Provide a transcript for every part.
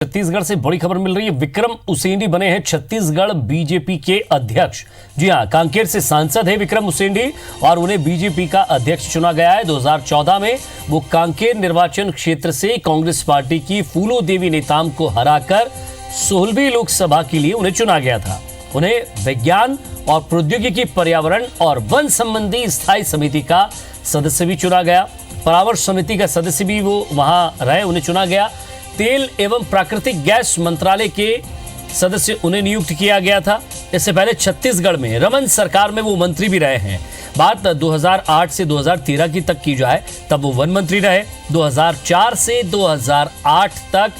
छत्तीसगढ़ से बड़ी खबर मिल रही है। विक्रम उसेंडी बने हैं छत्तीसगढ़ बीजेपी के अध्यक्ष। जी हां, कांकेर से सांसद है विक्रम उसेंडी और उन्हें बीजेपी का अध्यक्ष चुना गया है। 2014 में वो कांकेर निर्वाचन क्षेत्र से कांग्रेस पार्टी की फूलो देवी नेताम को हराकर 16वीं लोकसभा के लिए उन्हें चुना गया था। उन्हें विज्ञान और प्रौद्योगिकी, पर्यावरण और वन संबंधी स्थायी समिति का सदस्य भी चुना गया। परामर्श समिति का सदस्य भी वो वहां रहे, उन्हें चुना गया। तेल एवं प्राकृतिक गैस मंत्रालय के सदस्य उन्हें नियुक्त किया गया था। इससे पहले छत्तीसगढ़ में रमन सरकार में वो मंत्री भी रहे हैं। बात 2008 से 2013 की तक की जाए तब वो वन मंत्री रहे। 2004 से 2008 तक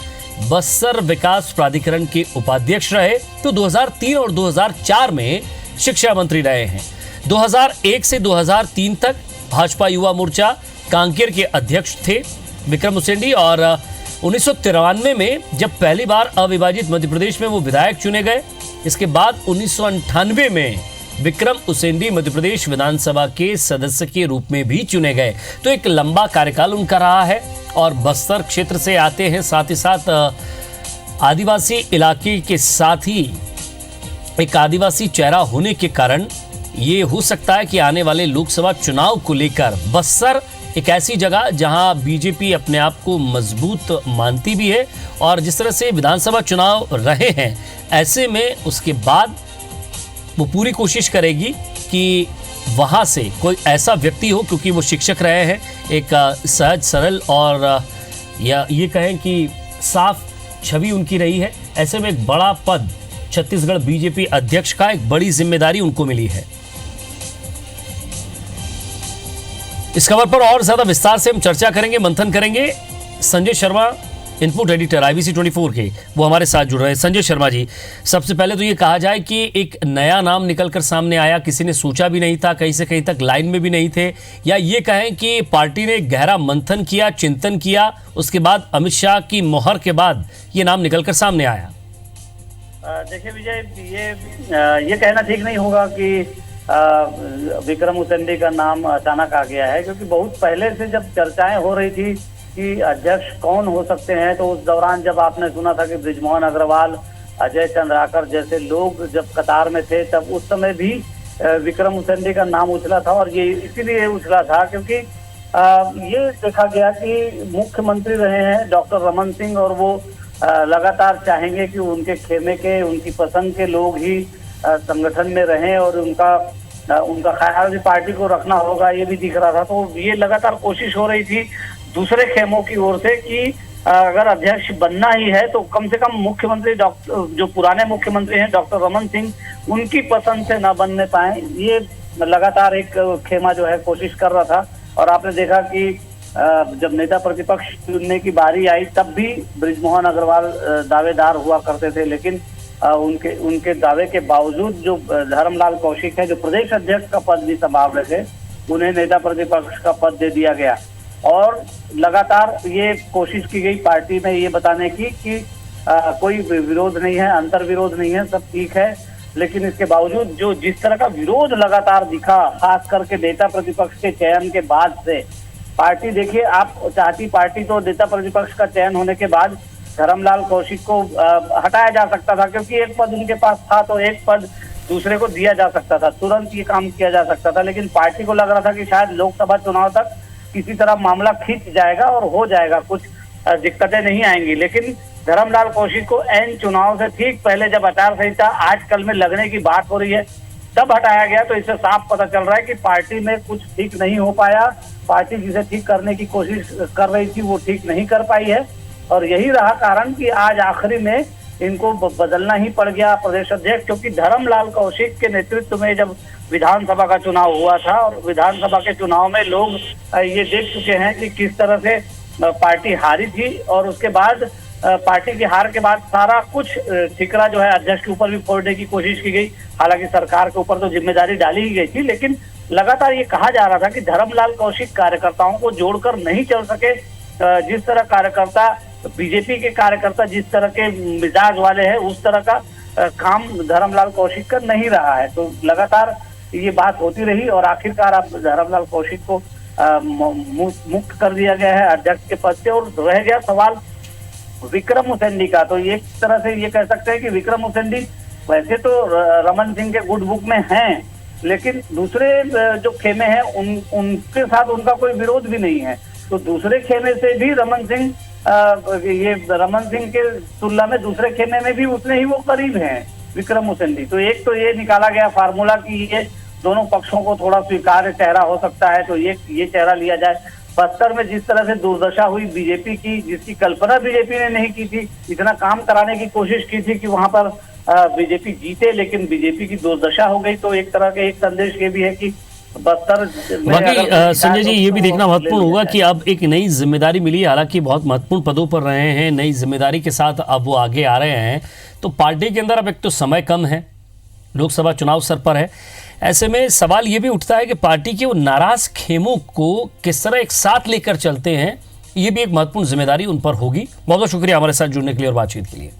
बस्तर विकास प्राधिकरण के उपाध्यक्ष रहे। तो 2003 और 2004 में शिक्षा मंत्री रहे हैं। 2001 से 2003 तक भाजपा युवा मोर्चा कांकेर के अध्यक्ष थे विक्रम उसेंडी। और 1993 में जब पहली बार अविभाजित मध्य प्रदेश में वो विधायक चुने गए, इसके बाद 1998 में विक्रम उसेंडी मध्य प्रदेश विधानसभा के सदस्य के रूप में भी चुने गए। तो एक लंबा कार्यकाल उनका रहा है और बस्तर क्षेत्र से आते हैं। साथ ही साथ आदिवासी इलाके के साथ ही एक आदिवासी चेहरा होने के कारण ये हो सकता है कि आने वाले लोकसभा चुनाव को लेकर बस्तर एक ऐसी जगह जहां बीजेपी अपने आप को मजबूत मानती भी है और जिस तरह से विधानसभा चुनाव रहे हैं, ऐसे में उसके बाद वो पूरी कोशिश करेगी कि वहां से कोई ऐसा व्यक्ति हो, क्योंकि वो शिक्षक रहे हैं, एक सहज सरल और या ये कहें कि साफ छवि उनकी रही है। ऐसे में एक बड़ा पद छत्तीसगढ़ बीजेपी अध्यक्ष का, एक बड़ी जिम्मेदारी उनको मिली है। इस खबर पर और ज्यादा विस्तार से हम चर्चा करेंगे, मंथन करेंगे। Sanjay Sharma, input editor IBC 24 के, वो हमारे साथ जुड़ रहे हैं। संजय शर्मा जी, सबसे पहले तो ये कहा जाए कि एक नया नाम निकलकर सामने आया, किसी ने सोचा भी नहीं था, कहीं से कहीं तक लाइन में भी नहीं थे, या ये कहें कि पार्टी ने गहरा मंथन किया, चिंतन किया, उसके बाद अमित शाह की मोहर के बाद ये नाम निकलकर सामने आया? देखिए विजय, ये कहना ठीक नहीं होगा कि विक्रम उसेंडी का नाम अचानक आ गया है, क्योंकि बहुत पहले से जब चर्चाएं हो रही थी कि अध्यक्ष कौन हो सकते हैं, तो उस दौरान जब आपने सुना था कि बृजमोहन अग्रवाल, अजय चंद्राकर जैसे लोग जब कतार में थे, तब उस समय भी विक्रम उसेंडी का नाम उछला था। और ये इसीलिए उछला था क्योंकि ये देखा गया कि मुख्यमंत्री रहे हैं डॉक्टर रमन सिंह, और वो लगातार चाहेंगे कि उनके खेमे के, उनकी पसंद के लोग ही संगठन में रहें और उनका ख्याल भी पार्टी को रखना होगा, ये भी दिख रहा था। तो ये लगातार कोशिश हो रही थी दूसरे खेमों की ओर से कि अगर अध्यक्ष बनना ही है तो कम से कम मुख्यमंत्री जो पुराने मुख्यमंत्री हैं डॉक्टर रमन सिंह, उनकी पसंद से न बनने पाए, ये लगातार एक खेमा जो है कोशिश कर रहा था। और आपने देखा कि जब नेता प्रतिपक्ष चुनने की बारी आई तब भी बृजमोहन अग्रवाल दावेदार हुआ करते थे, लेकिन उनके दावे के बावजूद जो धर्मलाल कौशिक है, जो प्रदेश अध्यक्ष का पद भी संभाल रहे थे, उन्हें नेता प्रतिपक्ष का पद दे दिया गया। और लगातार ये कोशिश की गई पार्टी में ये बताने की कि कोई विरोध नहीं है, अंतर विरोध नहीं है, सब ठीक है। लेकिन इसके बावजूद जो जिस तरह का विरोध लगातार दिखा, खास करके नेता प्रतिपक्ष के चयन के बाद से, पार्टी देखिए, आप चाहती पार्टी तो नेता प्रतिपक्ष का चयन होने के बाद धर्मलाल कौशिक को हटाया जा सकता था, क्योंकि एक पद उनके पास था तो एक पद दूसरे को दिया जा सकता था, तुरंत ये काम किया जा सकता था। लेकिन पार्टी को लग रहा था कि शायद लोकसभा चुनाव तक किसी तरह मामला खींच जाएगा और हो जाएगा, कुछ दिक्कतें नहीं आएंगी। लेकिन धर्मलाल कौशिक को एन चुनाव से ठीक पहले, जब आचार संहिता आजकल में लगने की बात हो रही है, तब हटाया गया। तो इससे साफ पता चल रहा है कि पार्टी में कुछ ठीक नहीं हो पाया। पार्टी जिसे ठीक करने की कोशिश कर रही थी वो ठीक नहीं कर पाई है, और यही रहा कारण कि आज आखिरी में इनको बदलना ही पड़ गया प्रदेश अध्यक्ष। क्योंकि धर्मलाल कौशिक के नेतृत्व में जब विधानसभा का चुनाव हुआ था, और विधानसभा के चुनाव में लोग ये देख चुके हैं कि किस तरह से पार्टी हारी थी, और उसके बाद पार्टी की हार के बाद सारा कुछ ठिकरा जो है अध्यक्ष के ऊपर भी फोड़ने की कोशिश की गई। हालांकि सरकार के ऊपर तो जिम्मेदारी डाली ही गई थी, लेकिन लगातार ये कहा जा रहा था कि धर्मलाल कौशिक कार्यकर्ताओं को जोड़कर नहीं चल सके। जिस तरह कार्यकर्ता, बीजेपी के कार्यकर्ता जिस तरह के मिजाज वाले हैं, उस तरह का काम धर्मलाल कौशिक का नहीं रहा है। तो लगातार ये बात होती रही और आखिरकार अब धर्मलाल कौशिक को मुक्त कर दिया गया है अध्यक्ष के पद से। और रह गया सवाल विक्रम उसेंडी का। तो एक तरह से ये कह सकते हैं कि विक्रम उसेंडी वैसे तो रमन सिंह के गुड बुक में हैं, लेकिन दूसरे जो खेमे हैं उनके साथ उनका कोई विरोध भी नहीं है। तो दूसरे खेमे से भी रमन सिंह के तुलना में दूसरे खेमे में भी उतने ही वो करीब हैं विक्रम उसेंडी। तो एक तो ये निकाला गया फार्मूला कि ये दोनों पक्षों को थोड़ा स्वीकार्य चेहरा हो सकता है, तो ये चेहरा लिया जाए। बस्तर में जिस तरह से दुर्दशा हुई बीजेपी की, जिसकी कल्पना बीजेपी ने नहीं की थी, इतना काम कराने की कोशिश की थी कि वहां पर बीजेपी जीते, लेकिन बीजेपी की दुर्दशा हो गई। तो एक तरह के एक संदेश ये भी है कि बस्तर बाकी संजय जी ये भी देखना महत्वपूर्ण होगा कि अब एक नई जिम्मेदारी मिली है, हालांकि बहुत महत्वपूर्ण पदों पर रहे हैं, नई जिम्मेदारी के साथ अब वो आगे आ रहे हैं। तो पार्टी के अंदर अब एक तो समय कम है, लोकसभा चुनाव सर पर है, ऐसे में सवाल ये भी उठता है कि पार्टी के वो नाराज खेमों को किस तरह एक साथ लेकर चलते हैं, ये भी एक महत्वपूर्ण जिम्मेदारी उन पर होगी। बहुत बहुत शुक्रिया हमारे साथ जुड़ने के लिए और बातचीत के लिए।